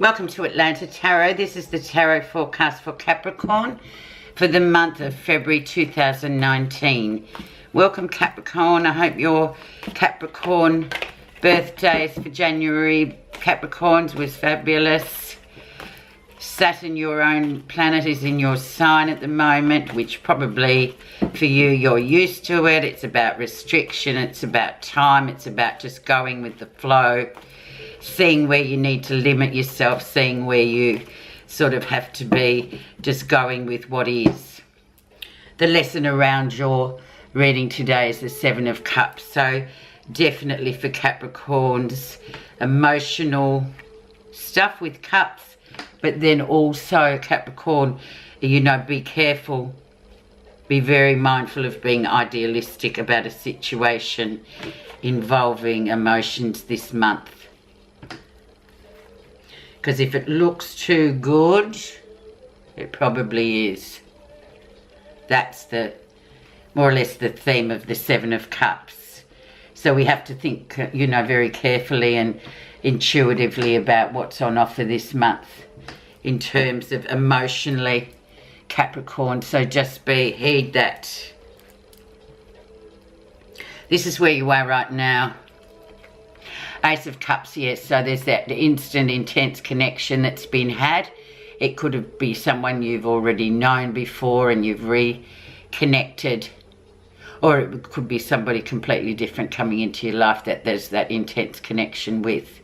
Welcome to Atlanta Tarot. This is the tarot forecast for Capricorn for the month of February 2019. Welcome Capricorn. I hope your Capricorn birthdays for January Capricorns was fabulous. Saturn, your own planet, is in your sign at the moment, which probably for you, you're used to it. It's about restriction, it's about time, it's about just going with the flow, seeing where you need to limit yourself, seeing where you sort of have to be just going with what is. The lesson around your reading today is the Seven of Cups. So definitely for Capricorns, emotional stuff with cups, but then also Capricorn, you know, be careful, be very mindful of being idealistic about a situation involving emotions this month. Because if it looks too good, it probably is. That's the more or less the theme of the Seven of Cups. So we have to think, you know, very carefully and intuitively about what's on offer this month in terms of emotionally, Capricorn. So just heed that. This is where you are right now. Ace of Cups, yes, so there's that instant, intense connection that's been had. It could be someone you've already known before and you've reconnected. Or it could be somebody completely different coming into your life that there's that intense connection with.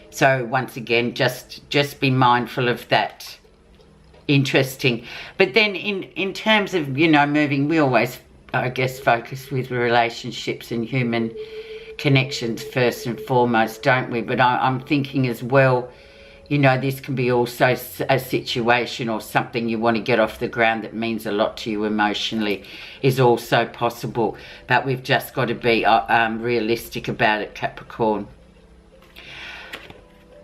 So once again, just be mindful of that. Interesting. But then in terms of, you know, moving, we always, I guess, focus with relationships and human connections first and foremost, don't we? But I'm thinking as well, you know, this can be also a situation or something you want to get off the ground that means a lot to you emotionally is also possible. But we've just got to be realistic about it, Capricorn.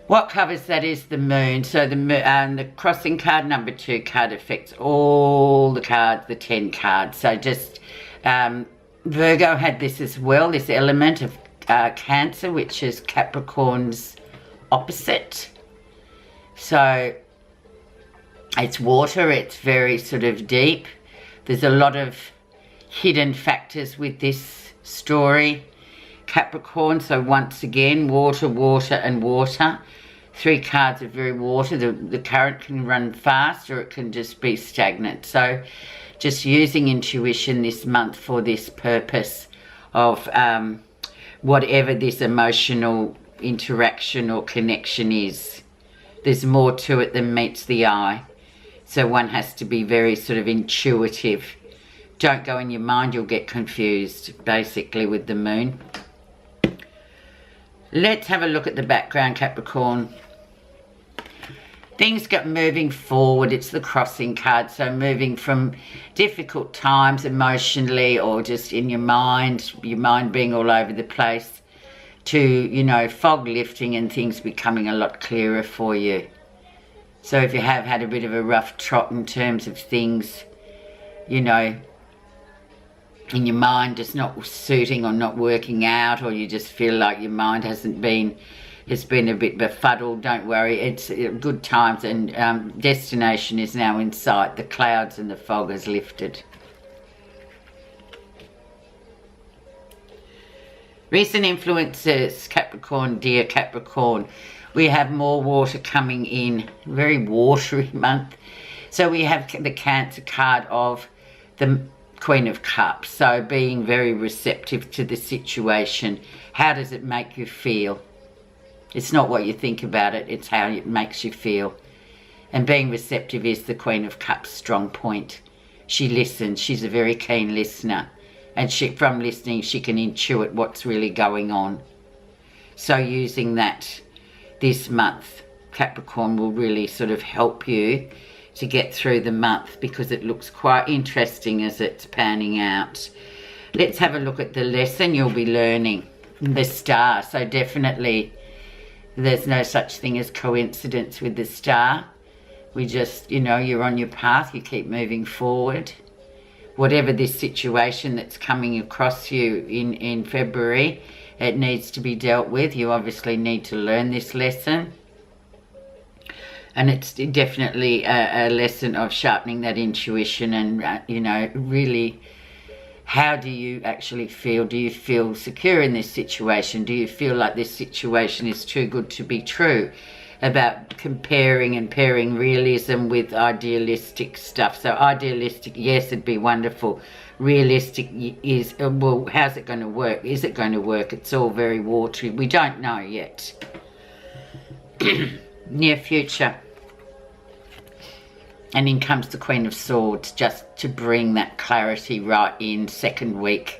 What covers that is the moon. So the crossing card, number 2 card, affects all the cards, the 10 cards. So just Virgo had this as well, this element of Cancer, which is Capricorn's opposite. So it's water, it's very sort of deep. There's a lot of hidden factors with this story, Capricorn. So once again, water, water and water. 3 cards are very water. The current can run fast or it can just be stagnant. So just using intuition this month for this purpose of whatever this emotional interaction or connection is. There's more to it than meets the eye. So one has to be very sort of intuitive. Don't go in your mind, you'll get confused basically with the moon. Let's have a look at the background, Capricorn. Things got moving forward. It's the crossing card. So moving from difficult times emotionally or just in your mind being all over the place, to, you know, fog lifting and things becoming a lot clearer for you. So if you have had a bit of a rough trot in terms of things, you know, in your mind just not suiting or not working out, or you just feel like your mind has been a bit befuddled, don't worry. It's good times and destination is now in sight. The clouds and the fog has lifted. Recent influences, Capricorn, dear Capricorn. We have more water coming in. Very watery month. So we have the Cancer card of the Queen of Cups. So being very receptive to the situation. How does it make you feel? It's not what you think about it, it's how it makes you feel. And being receptive is the Queen of Cups' strong point. She listens, she's a very keen listener. And from listening, she can intuit what's really going on. So using that this month, Capricorn will really sort of help you to get through the month, because it looks quite interesting as it's panning out. Let's have a look at the lesson you'll be learning. The Star. So definitely there's no such thing as coincidence with the Star. We just, you know, you're on your path, you keep moving forward. Whatever this situation that's coming across you in February, it needs to be dealt with. You obviously need to learn this lesson. And it's definitely a lesson of sharpening that intuition and, you know, really, how do you actually feel? Do you feel secure in this situation? Do you feel like this situation is too good to be true? About comparing and pairing realism with idealistic stuff. So idealistic, yes, it'd be wonderful. Realistic is, well, how's it going to work? Is it going to work? It's all very watery. We don't know yet. Near future. And in comes the Queen of Swords, just to bring that clarity right in. Second week,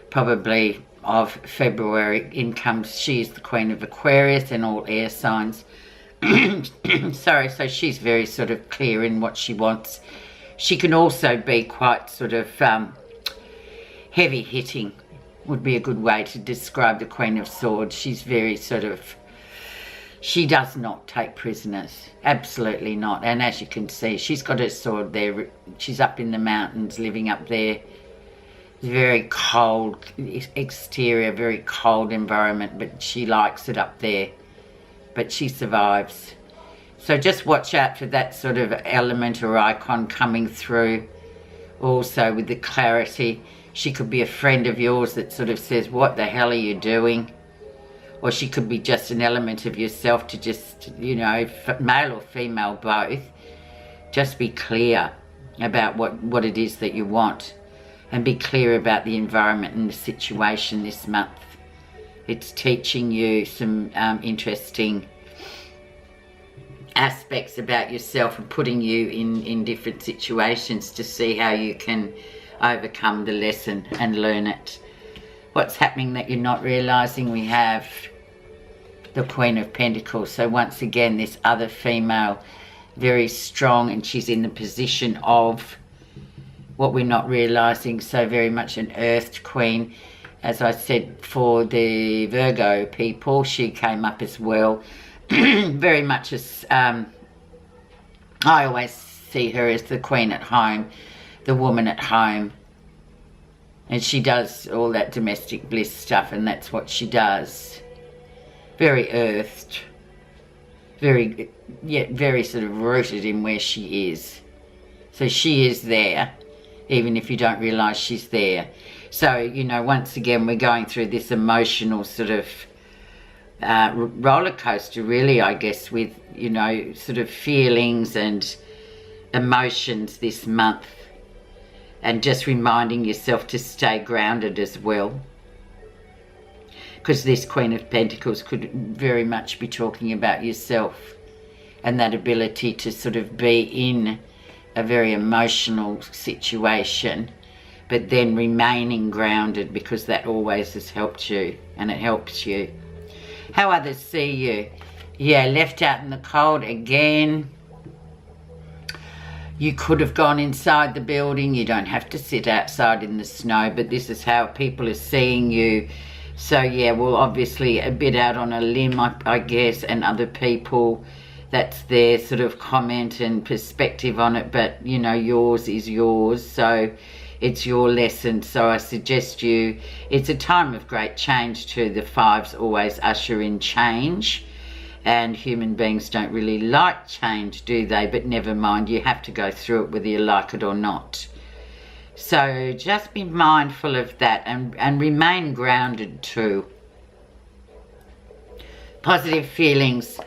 probably, of February. In comes, she is the Queen of Aquarius and all air signs. Sorry, so she's very sort of clear in what she wants. She can also be quite sort of heavy hitting, would be a good way to describe the Queen of Swords. She's very sort of, she does not take prisoners, absolutely not. And as you can see, she's got her sword there. She's up in the mountains, living up there. Very cold exterior, very cold environment, but she likes it up there. But she survives. So just watch out for that sort of element or icon coming through. Also with the clarity, she could be a friend of yours that sort of says, what the hell are you doing? Or she could be just an element of yourself to just, you know, male or female both. Just be clear about what it is that you want. And be clear about the environment and the situation this month. It's teaching you some interesting aspects about yourself and putting you in different situations to see how you can overcome the lesson and learn it. What's happening that you're not realizing? We have the Queen of Pentacles. So once again, this other female, very strong, and she's in the position of what we're not realizing. So very much an earthed queen. As I said, for the Virgo people, she came up as well. Very much as, I always see her as the queen at home, the woman at home. And she does all that domestic bliss stuff, and that's what she does. Very earthed. Very, yeah, very sort of rooted in where she is. So she is there, even if you don't realise she's there. So, you know, once again, we're going through this emotional sort of roller coaster, really, I guess, with, you know, sort of feelings and emotions this month. And just reminding yourself to stay grounded as well. Because this Queen of Pentacles could very much be talking about yourself. And that ability to sort of be in a very emotional situation, but then remaining grounded, because that always has helped you, and it helps you. How others see you. Yeah, left out in the cold again. You could have gone inside the building. You don't have to sit outside in the snow, but this is how people are seeing you. So yeah, well, obviously a bit out on a limb, I guess, and other people, that's their sort of comment and perspective on it, but you know, yours is yours, so it's your lesson. So I suggest you, it's a time of great change too. The fives always usher in change, and human beings don't really like change, do they? But never mind, you have to go through it whether you like it or not. So just be mindful of that, and remain grounded too. Positive feelings,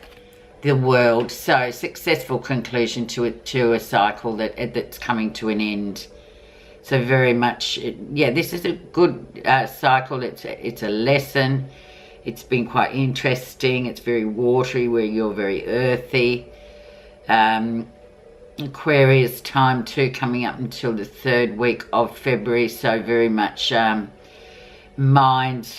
the world. So successful conclusion to a cycle that's coming to an end. So very much, yeah, this is a good cycle. It's a lesson. It's been quite interesting. It's very watery, where you're very earthy. Aquarius time too, coming up until the 3rd week of February. So very much mind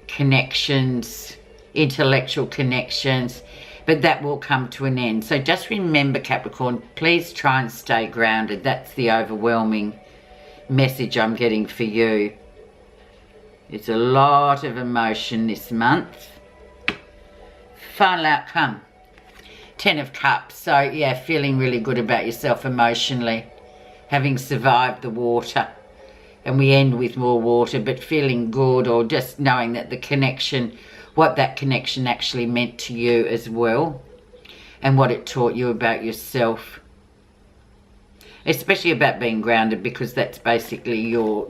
connections, intellectual connections, but that will come to an end. So just remember, Capricorn, please try and stay grounded. That's the overwhelming message I'm getting for you. It's a lot of emotion this month. Final outcome, 10 of Cups. So yeah, feeling really good about yourself emotionally, having survived the water. And we end with more water, but feeling good, or just knowing that the connection, what that connection actually meant to you as well. and what it taught you about yourself. Especially about being grounded, because that's basically your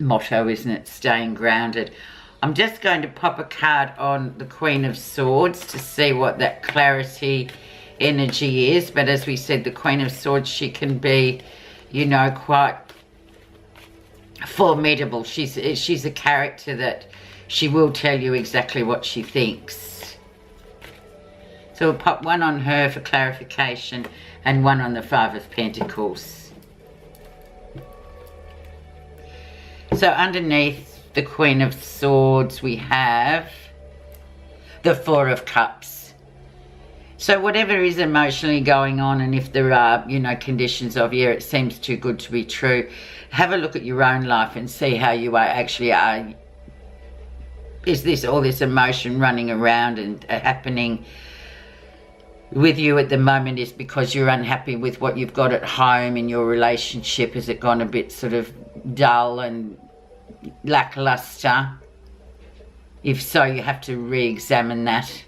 motto, isn't it? Staying grounded. I'm just going to pop a card on the Queen of Swords to see what that clarity energy is. But as we said, the Queen of Swords, she can be, you know, quite formidable. She's a character that she will tell you exactly what she thinks. So we'll pop one on her for clarification and one on the Five of Pentacles. So underneath the Queen of Swords we have the Four of Cups. So whatever is emotionally going on, and if there are, you know, conditions of, yeah, it seems too good to be true, have a look at your own life and see how you actually are. Is this all this emotion running around and happening with you at the moment is because you're unhappy with what you've got at home in your relationship? Has it gone a bit sort of dull and lackluster? If so, you have to re-examine that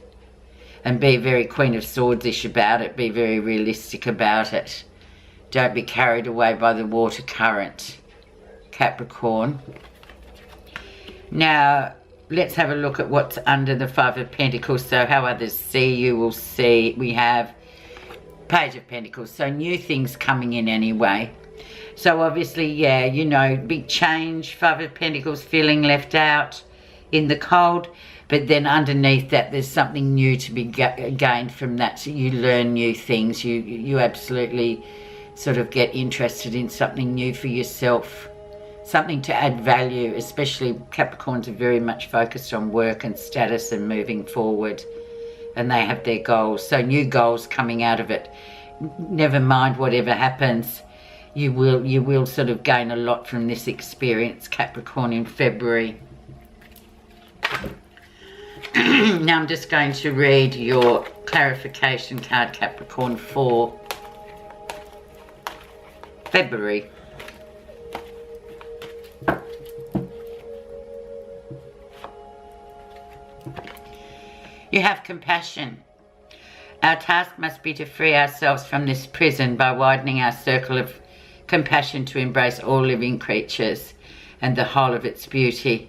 and be very Queen of Swords-ish about it. Be very realistic about it. Don't be carried away by the water current, Capricorn. Now, let's have a look at what's under the Five of Pentacles. So how others see you will see. We have Page of Pentacles. So new things coming in anyway. So obviously, yeah, you know, big change. Five of Pentacles, feeling left out in the cold. But then underneath that, there's something new to be gained from that. So you learn new things. You absolutely sort of get interested in something new for yourself. Something to add value, especially Capricorns are very much focused on work and status and moving forward. And they have their goals. So new goals coming out of it. Never mind whatever happens. You will sort of gain a lot from this experience, Capricorn, in February. Now I'm just going to read your clarification card, Capricorn, for February. You have compassion. Our task must be to free ourselves from this prison by widening our circle of compassion to embrace all living creatures and the whole of its beauty.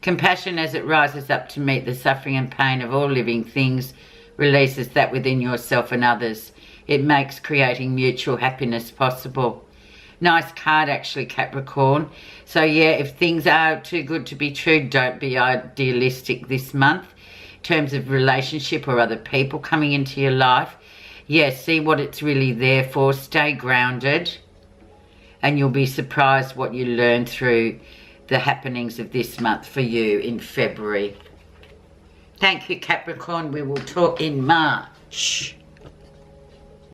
Compassion, as it rises up to meet the suffering and pain of all living things, releases that within yourself and others. It makes creating mutual happiness possible. Nice card, actually, Capricorn. So, yeah, if things are too good to be true, don't be idealistic this month in terms of relationship or other people coming into your life. Yeah, see what it's really there for. Stay grounded, and you'll be surprised what you learn through the happenings of this month for you in February. Thank you, Capricorn. We will talk in March.